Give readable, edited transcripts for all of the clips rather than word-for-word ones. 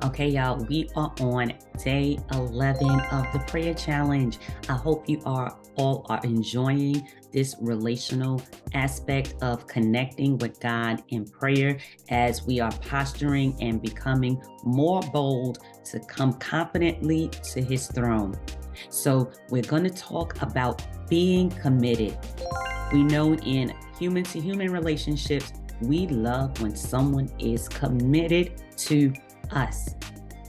Okay, y'all, we are on day 11 of the prayer challenge. I hope you all are enjoying this relational aspect of connecting with God in prayer as we are posturing and becoming more bold to come confidently to his throne. So we're going to talk about being committed. We know in human to human relationships, we love when someone is committed to us,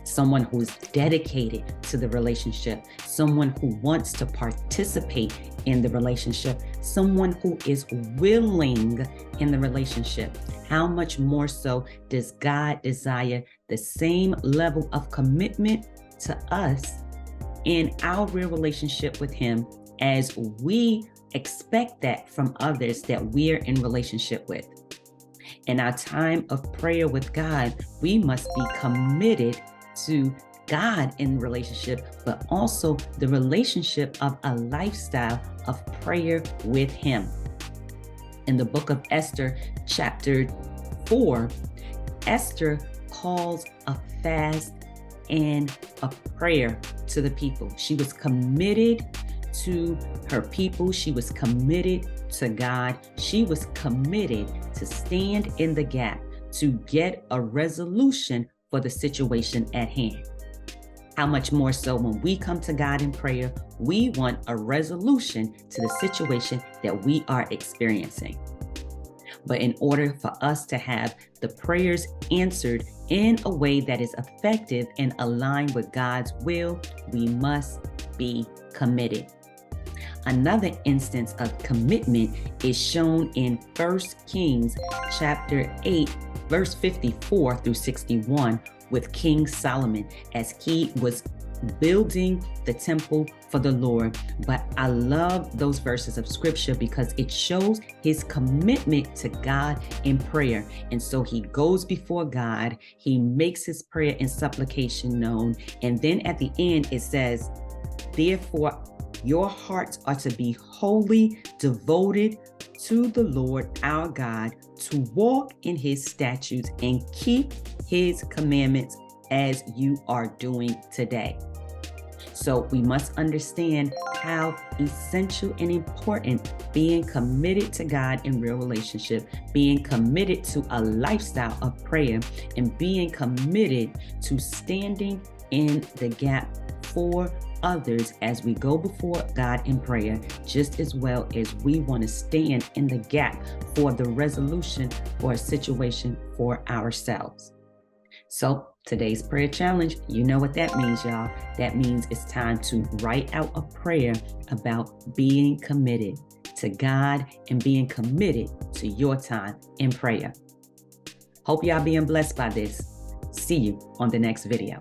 someone who's dedicated to the relationship, someone who wants to participate in the relationship, someone who is willing in the relationship. How much more so does God desire the same level of commitment to us in our real relationship with him as we expect that from others that we're in relationship with? In our time of prayer with God, we must be committed to God in relationship, but also the relationship of a lifestyle of prayer with him. In the book of Esther, chapter 4, Esther calls a fast and a prayer to the people. She was committed to her people. She was committed to God. She was committed to stand in the gap to get a resolution for the situation at hand. How much more so when we come to God in prayer, we want a resolution to the situation that we are experiencing. But in order for us to have the prayers answered in a way that is effective and aligned with God's will, we must be committed. Another instance of commitment is shown in 1 Kings chapter 8, verse 54 through 61 with King Solomon as he was building the temple for the Lord. But I love those verses of scripture because it shows his commitment to God in prayer. And so he goes before God, he makes his prayer and supplication known. And then at the end, it says, therefore, your hearts are to be wholly devoted to the Lord our God, to walk in his statutes and keep his commandments as you are doing today. So we must understand how essential and important being committed to God in real relationship, being committed to a lifestyle of prayer, and being committed to standing in the gap for others as we go before God in prayer, just as well as we want to stand in the gap for the resolution for a situation for ourselves. So today's prayer challenge, you know what that means, y'all. That means it's time to write out a prayer about being committed to God and being committed to your time in prayer. Hope y'all being blessed by this. See you on the next video.